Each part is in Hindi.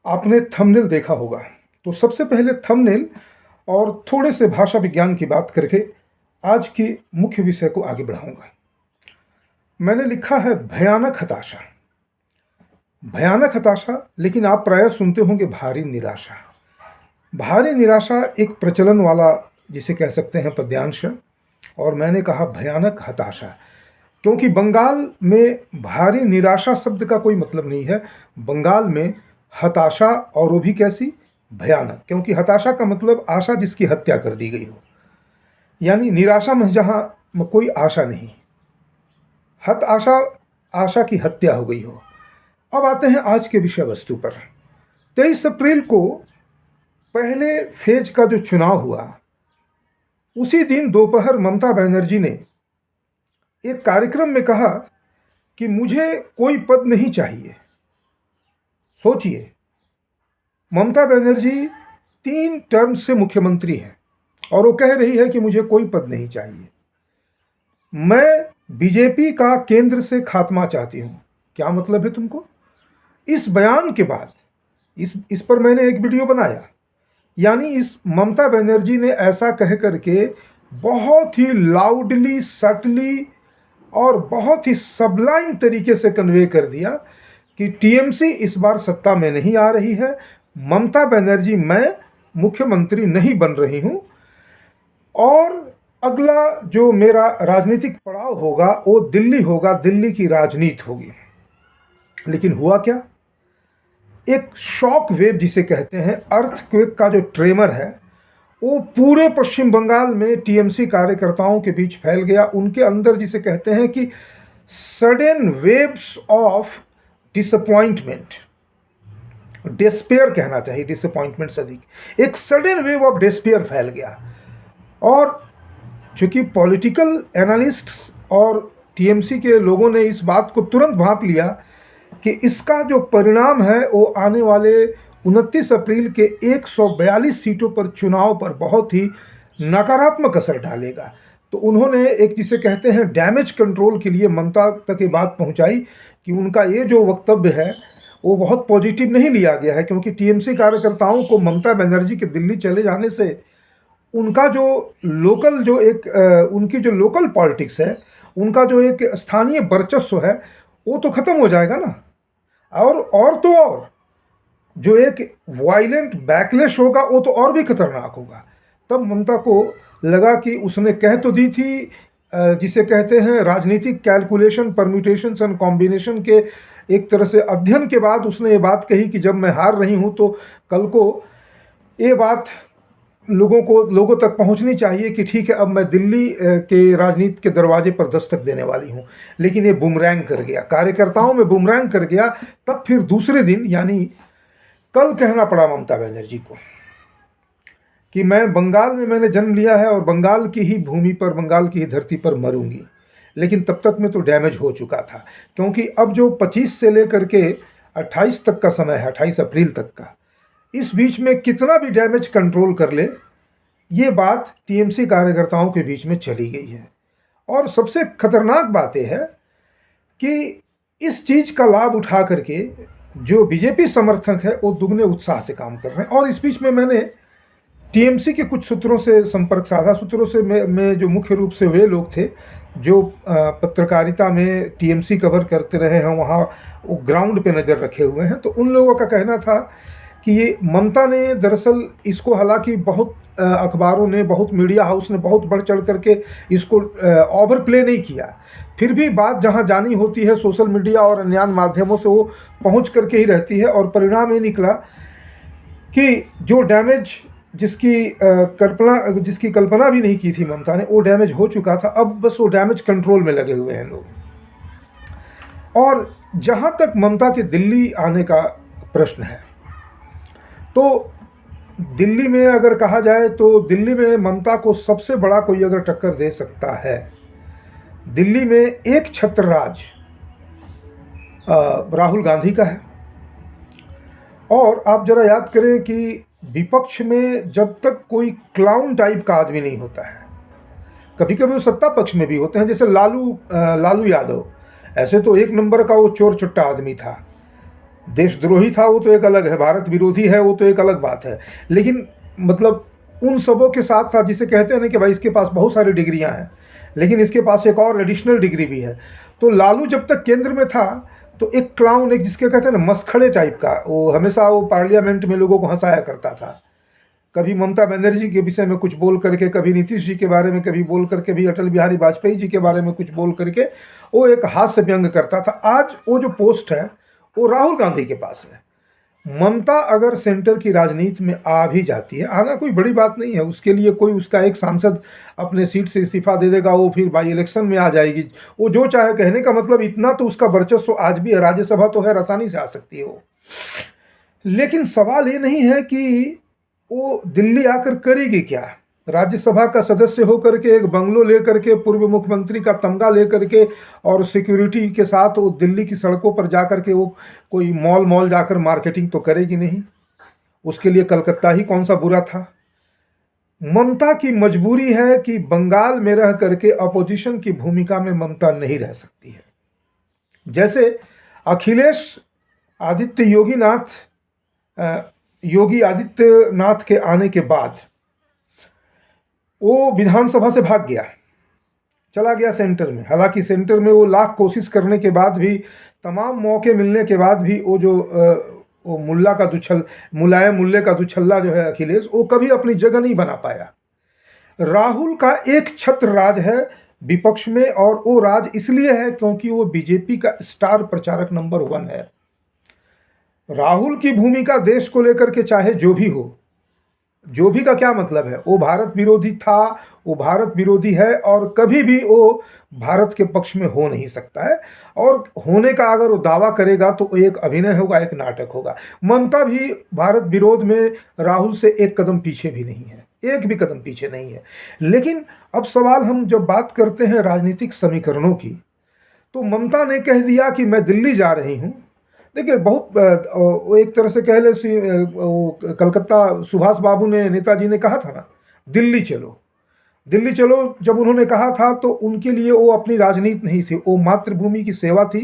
आपने थंबनेल देखा होगा। तो सबसे पहले थंबनेल और थोड़े से भाषा विज्ञान की बात करके आज की मुख्य विषय को आगे बढ़ाऊंगा। मैंने लिखा है भयानक हताशा। भयानक हताशा, लेकिन आप प्रायः सुनते होंगे भारी निराशा। भारी निराशा एक प्रचलन वाला जिसे कह सकते हैं पद्यांश है, और मैंने कहा भयानक हताशा, क्योंकि बंगाल में भारी निराशा शब्द का कोई मतलब नहीं है। बंगाल में हताशा, और वो भी कैसी, भयानक, क्योंकि हताशा का मतलब आशा जिसकी हत्या कर दी गई हो, यानी निराशा में जहाँ कोई आशा नहीं, हत आशा, आशा की हत्या हो गई हो। अब आते हैं आज के विषय वस्तु पर। 23 अप्रैल को पहले फेज का जो चुनाव हुआ, उसी दिन दोपहर ममता बनर्जी ने एक कार्यक्रम में कहा कि मुझे कोई पद नहीं चाहिए। सोचिए, ममता बनर्जी 3 टर्म से मुख्यमंत्री हैं और वो कह रही है कि मुझे कोई पद नहीं चाहिए। मैं बीजेपी का केंद्र से खात्मा चाहती हूँ। क्या मतलब है तुमको? इस बयान के बाद इस पर मैंने एक वीडियो बनाया। यानी इस ममता बनर्जी ने ऐसा कह करके बहुत ही लाउडली, सटली और बहुत ही सबलाइन तरीके से कन्वे कर दिया कि टीएमसी इस बार सत्ता में नहीं आ रही है, ममता बनर्जी मैं मुख्यमंत्री नहीं बन रही हूं, और अगला जो मेरा राजनीतिक पड़ाव होगा वो दिल्ली होगा, दिल्ली की राजनीति होगी। लेकिन हुआ क्या? एक शॉक वेव जिसे कहते हैं, अर्थक्वेक का जो ट्रेमर है, वो पूरे पश्चिम बंगाल में टीएमसी कार्यकर्ताओं के बीच फैल गया। उनके अंदर जिसे कहते हैं कि sudden waves of disappointment, despair कहना चाहिए, डिसअपॉइंटमेंट से अधिक एक सडन वेव ऑफ डिस्पेयर फैल गया। और चूंकि पॉलिटिकल एनालिस्ट्स और टीएमसी के लोगों ने इस बात को तुरंत भांप लिया कि इसका जो परिणाम है वो आने वाले 29 अप्रैल के 142 सीटों पर चुनाव पर बहुत ही नकारात्मक असर डालेगा। तो उन्होंने एक जिसे कहते हैं डैमेज कंट्रोल के लिए ममता तक ये बात पहुंचाई कि उनका ये जो वक्तव्य है वो बहुत पॉजिटिव नहीं लिया गया है, क्योंकि टीएमसी कार्यकर्ताओं को ममता बनर्जी के दिल्ली चले जाने से उनका जो लोकल जो एक उनकी जो लोकल पॉलिटिक्स है, उनका जो एक स्थानीय वर्चस्व है, वो तो ख़त्म हो जाएगा ना। और तो और जो एक वायलेंट बैकलैश होगा वो तो और भी खतरनाक होगा। तब ममता को लगा कि उसने कह तो दी थी जिसे कहते हैं राजनीतिक कैलकुलेशन, परम्यूटेशंस एंड कॉम्बिनेशन के एक तरह से अध्ययन के बाद उसने ये बात कही कि जब मैं हार रही हूँ तो कल को ये बात लोगों तक पहुंचनी चाहिए कि ठीक है, अब मैं दिल्ली के राजनीति के दरवाजे पर दस्तक देने वाली हूं। लेकिन ये बुमरैंग कर गया, कार्यकर्ताओं में बुमरैंग कर गया। तब फिर दूसरे दिन यानी कल कहना पड़ा ममता बनर्जी को कि मैं बंगाल में मैंने जन्म लिया है और बंगाल की ही भूमि पर, बंगाल की ही धरती पर मरूंगी। लेकिन तब तक में तो डैमेज हो चुका था, क्योंकि अब जो 25 से लेकर के 28 तक का समय है, 28 अप्रैल तक का, इस बीच में कितना भी डैमेज कंट्रोल कर ले, ये बात टीएमसी कार्यकर्ताओं के बीच में चली गई है। और सबसे खतरनाक बात यह है कि इस चीज़ का लाभ उठा करके जो बीजेपी समर्थक है वो दुगने उत्साह से काम कर रहे हैं। और इस बीच में मैंने टीएमसी के कुछ सूत्रों से संपर्क साधा। सूत्रों से मैं जो मुख्य रूप से वे लोग थे जो पत्रकारिता में टीएमसी कवर करते रहे हैं, वहाँ वो ग्राउंड पे नज़र रखे हुए हैं। तो उन लोगों का कहना था कि ये ममता ने दरअसल इसको, हालांकि बहुत अखबारों ने, बहुत मीडिया हाउस ने बहुत बढ़ चढ़ करके इसको ओवर प्ले नहीं किया, फिर भी बात जहां जानी होती है सोशल मीडिया और अन्य माध्यमों से वो पहुंच करके ही रहती है। और परिणाम ये निकला कि जो डैमेज जिसकी कल्पना भी नहीं की थी ममता ने, वो डैमेज हो चुका था। अब बस वो डैमेज कंट्रोल में लगे हुए हैं लोग। और जहां तक ममता के दिल्ली आने का प्रश्न है, तो दिल्ली में अगर कहा जाए तो दिल्ली में ममता को सबसे बड़ा कोई अगर टक्कर दे सकता है, दिल्ली में एक छत्र राज राहुल गांधी का है। और आप जरा याद करें कि विपक्ष में जब तक कोई क्लाउन टाइप का आदमी नहीं होता है, कभी कभी वो सत्ता पक्ष में भी होते हैं, जैसे लालू यादव, ऐसे तो एक नंबर का वो चोर चुट्टा आदमी था, देशद्रोही था वो तो एक अलग है, भारत विरोधी है वो तो एक अलग बात है, लेकिन मतलब उन सबों के साथ साथ जिसे कहते हैं ना कि भाई इसके पास बहुत सारी डिग्रियां हैं, लेकिन इसके पास एक और एडिशनल डिग्री भी है। तो लालू जब तक केंद्र में था तो एक क्लाउन, एक जिसके कहते हैं ना मसखड़े टाइप का, वो हमेशा वो पार्लियामेंट में लोगों को हंसाया करता था। कभी ममता बनर्जी के विषय में कुछ बोल करके, कभी नीतीश जी के बारे में कभी बोल करके, भी अटल बिहारी वाजपेयी जी के बारे में कुछ बोल करके वो एक हास्य व्यंग करता था। आज वो जो पोस्ट है वो राहुल गांधी के पास है। ममता अगर सेंटर की राजनीति में आ भी जाती है, आना कोई बड़ी बात नहीं है, उसके लिए कोई उसका एक सांसद अपने सीट से इस्तीफा दे देगा, वो फिर बाई इलेक्शन में आ जाएगी, वो जो चाहे। कहने का मतलब इतना तो उसका वर्चस्व आज भी है, राज्यसभा तो है, आसानी से आ सकती है वो। लेकिन सवाल ये नहीं है कि वो दिल्ली आकर करेगी क्या। राज्यसभा का सदस्य होकर के एक बंगलो लेकर के, पूर्व मुख्यमंत्री का तमगा लेकर के और सिक्योरिटी के साथ वो दिल्ली की सड़कों पर जाकर के वो कोई मॉल मॉल जाकर मार्केटिंग तो करेगी नहीं। उसके लिए कलकत्ता ही कौन सा बुरा था। ममता की मजबूरी है कि बंगाल में रह करके अपोजिशन की भूमिका में ममता नहीं रह सकती है। जैसे अखिलेश आदित्य योगी आदित्यनाथ के आने के बाद वो विधानसभा से भाग गया, चला गया सेंटर में। हालांकि सेंटर में वो लाख कोशिश करने के बाद भी, तमाम मौके मिलने के बाद भी, वो जो वो मुलायम मुल्ले का दुछल्ला जो है अखिलेश, वो कभी अपनी जगह नहीं बना पाया। राहुल का एक छत्र राज है विपक्ष में, और वो राज इसलिए है क्योंकि वो बीजेपी का स्टार प्रचारक नंबर 1 है। राहुल की भूमिका देश को लेकर के चाहे जो भी हो, जो भी का क्या मतलब है, वो भारत विरोधी था, वो भारत विरोधी है, और कभी भी वो भारत के पक्ष में हो नहीं सकता है। और होने का अगर वो दावा करेगा तो एक अभिनय होगा, एक नाटक होगा। ममता भी भारत विरोध में राहुल से एक कदम पीछे भी नहीं है, एक भी कदम पीछे नहीं है। लेकिन अब सवाल, हम जब बात करते हैं राजनीतिक समीकरणों की, तो ममता ने कह दिया कि मैं दिल्ली जा रही हूँ। देखिए, बहुत वो एक तरह से कह ले, कलकत्ता सुभाष बाबू ने, नेताजी ने कहा था ना, दिल्ली चलो दिल्ली चलो। जब उन्होंने कहा था तो उनके लिए वो अपनी राजनीति नहीं थी, वो मातृभूमि की सेवा थी।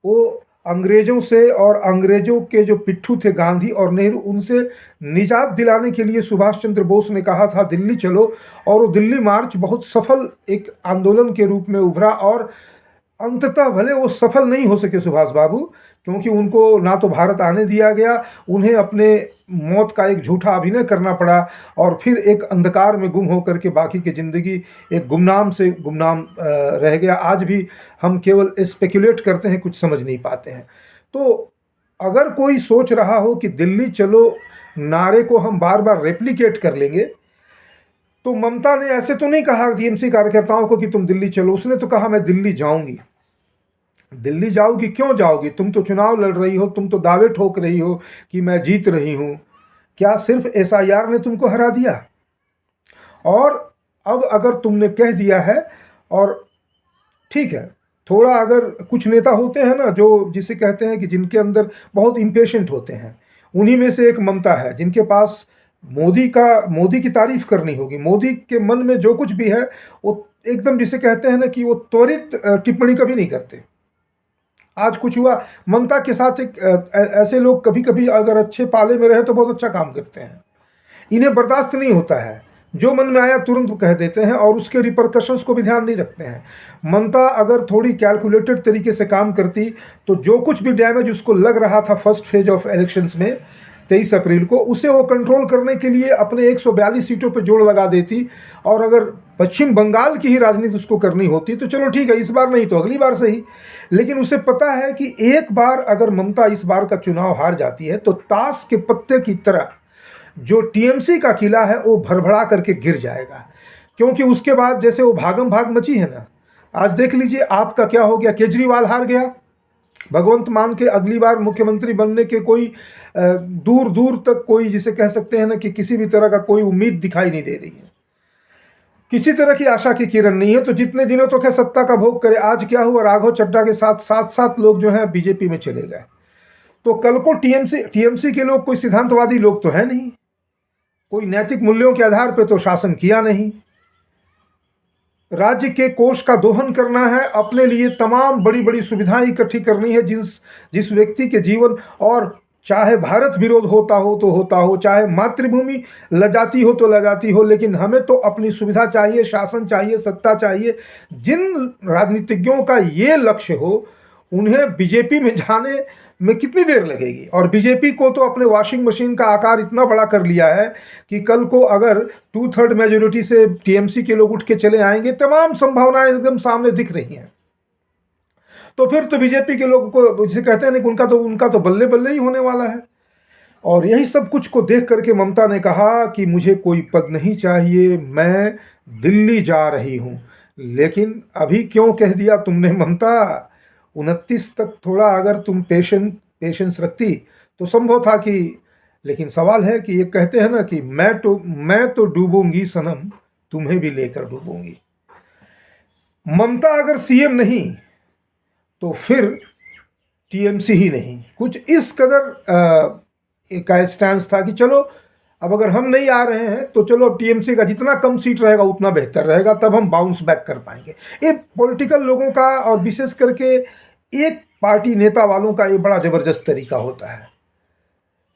वो अंग्रेजों से, और अंग्रेजों के जो पिट्ठू थे गांधी और नेहरू, उनसे निजात दिलाने के लिए सुभाष चंद्र बोस ने कहा था दिल्ली चलो। और वो दिल्ली मार्च बहुत सफल एक आंदोलन के रूप में उभरा, और अंततः भले वो सफल नहीं हो सके सुभाष बाबू, क्योंकि उनको ना तो भारत आने दिया गया, उन्हें अपने मौत का एक झूठा अभिनय करना पड़ा, और फिर एक अंधकार में गुम होकर के बाकी की ज़िंदगी एक गुमनाम से गुमनाम रह गया। आज भी हम केवल स्पेकुलेट करते हैं, कुछ समझ नहीं पाते हैं। तो अगर कोई सोच रहा हो कि दिल्ली चलो नारे को हम बार बार रेप्लिकेट कर लेंगे, तो ममता ने ऐसे तो नहीं कहा टीएमसी कार्यकर्ताओं को कि तुम दिल्ली चलो, उसने तो कहा मैं दिल्ली जाऊंगी। दिल्ली जाओगी, क्यों जाओगी? तुम तो चुनाव लड़ रही हो, तुम तो दावे ठोक रही हो कि मैं जीत रही हूं। क्या सिर्फ एसआईआर ने तुमको हरा दिया? और अब अगर तुमने कह दिया है, और ठीक है, थोड़ा अगर कुछ नेता होते हैं ना जो जिसे कहते हैं कि जिनके अंदर बहुत इम्पेशेंट होते हैं, उन्हीं में से एक ममता है, जिनके पास मोदी की तारीफ करनी होगी, मोदी के मन में जो कुछ भी है वो एकदम, जिसे कहते हैं ना कि वो त्वरित टिप्पणी कभी नहीं करते। आज कुछ हुआ ममता के साथ, एक ऐसे लोग कभी कभी अगर अच्छे पाले में रहे तो बहुत अच्छा काम करते हैं। इन्हें बर्दाश्त नहीं होता है, जो मन में आया तुरंत कह देते हैं, और उसके रिपरकशंस को भी ध्यान नहीं रखते हैं। ममता अगर थोड़ी कैलकुलेटेड तरीके से काम करती तो जो कुछ भी डैमेज उसको लग रहा था फर्स्ट फेज ऑफ इलेक्शंस में 23 अप्रैल को, उसे वो कंट्रोल करने के लिए अपने 142 सीटों पर जोड़ लगा देती। और अगर पश्चिम बंगाल की ही राजनीति उसको करनी होती तो चलो ठीक है, इस बार नहीं तो अगली बार सही। लेकिन उसे पता है कि एक बार अगर ममता इस बार का चुनाव हार जाती है तो ताश के पत्ते की तरह जो टीएमसी का किला है वो भरभरा करके गिर जाएगा। क्योंकि उसके बाद जैसे वो भागम भाग मची है ना, आज देख लीजिए आपका क्या हो गया। केजरीवाल हार गया, भगवंत मान के अगली बार मुख्यमंत्री बनने के कोई दूर दूर तक कोई, जिसे कह सकते हैं ना कि किसी भी तरह का कोई उम्मीद दिखाई नहीं दे रही है, किसी तरह की आशा की किरण नहीं है। तो जितने दिनों तो क्या सत्ता का भोग करे। आज क्या हुआ, राघव चड्ढा के साथ 7 लोग जो हैं बीजेपी में चले गए। तो कल को टीएमसी के लोग कोई सिद्धांतवादी लोग तो है नहीं, कोई नैतिक मूल्यों के आधार पर तो शासन किया नहीं। राज्य के कोष का दोहन करना है, अपने लिए तमाम बड़ी बड़ी सुविधाएं इकट्ठी करनी है। जिस जिस व्यक्ति के जीवन, और चाहे भारत विरोध होता हो तो होता हो, चाहे मातृभूमि लजाती हो तो लजाती हो, लेकिन हमें तो अपनी सुविधा चाहिए, शासन चाहिए, सत्ता चाहिए। जिन राजनीतिज्ञों का ये लक्ष्य हो, उन्हें बीजेपी में जाने में कितनी देर लगेगी। और बीजेपी को तो अपने वॉशिंग मशीन का आकार इतना बड़ा कर लिया है कि कल को अगर 2/3 मेजोरिटी से टीएमसी के लोग उठ के चले आएंगे, तमाम संभावनाएं एकदम सामने दिख रही हैं। तो फिर तो बीजेपी के लोगों को, जिसे कहते हैं ना, उनका तो बल्ले बल्ले ही होने वाला है। और यही सब कुछ को देख करके ममता ने कहा कि मुझे कोई पद नहीं चाहिए, मैं दिल्ली जा रही हूं। लेकिन अभी क्यों कह दिया तुमने ममता? 29 तक थोड़ा अगर तुम पेशेंस रखती तो संभव था कि, लेकिन सवाल है कि ये कहते हैं ना कि मैं तो डूबूंगी सनम, तुम्हें भी लेकर डूबूंगी। ममता अगर सीएम नहीं तो फिर टीएमसी ही नहीं। कुछ इस कदर का स्टैंस था कि चलो अब अगर हम नहीं आ रहे हैं तो चलो अब टीएमसी का जितना कम सीट रहेगा उतना बेहतर रहेगा, तब हम बाउंस बैक कर पाएंगे। ये पॉलिटिकल लोगों का, और विशेष करके एक पार्टी नेता वालों का, ये बड़ा ज़बरदस्त तरीका होता है।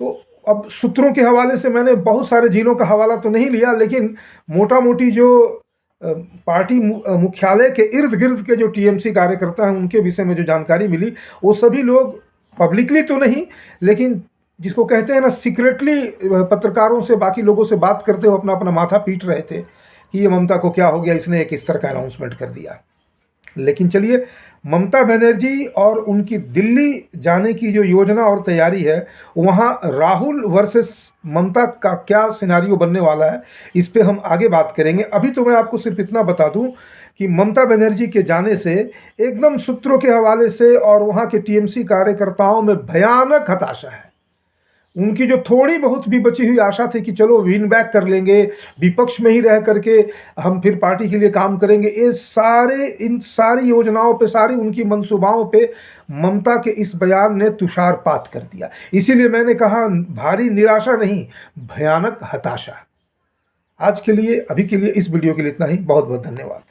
तो अब सूत्रों के हवाले से मैंने बहुत सारे जिलों का हवाला तो नहीं लिया, लेकिन मोटा मोटी जो पार्टी मुख्यालय के इर्द गिर्द के जो टीएमसी कार्यकर्ता हैं उनके विषय में जो जानकारी मिली, वो सभी लोग पब्लिकली तो नहीं, लेकिन जिसको कहते हैं ना सीक्रेटली, पत्रकारों से, बाकी लोगों से बात करते हुए अपना अपना माथा पीट रहे थे कि ये ममता को क्या हो गया, इसने एक इस तरह का अनाउंसमेंट कर दिया। लेकिन चलिए, ममता बनर्जी और उनकी दिल्ली जाने की जो योजना और तैयारी है, वहाँ राहुल वर्सेस ममता का क्या सिनारियो बनने वाला है, इस पे हम आगे बात करेंगे। अभी तो मैं आपको सिर्फ इतना बता दूं कि ममता बनर्जी के जाने से एकदम सूत्रों के हवाले से और वहाँ के टीएमसी कार्यकर्ताओं में भयानक हताशा है। उनकी जो थोड़ी बहुत भी बची हुई आशा थी कि चलो विन बैक कर लेंगे, विपक्ष में ही रह करके हम फिर पार्टी के लिए काम करेंगे, इन सारी योजनाओं पे, सारी उनकी मंसूबाओं पे ममता के इस बयान ने तुषारपात कर दिया। इसीलिए मैंने कहा, भारी निराशा नहीं, भयानक हताशा। आज के लिए, अभी के लिए इस वीडियो के लिए इतना ही। बहुत बहुत धन्यवाद।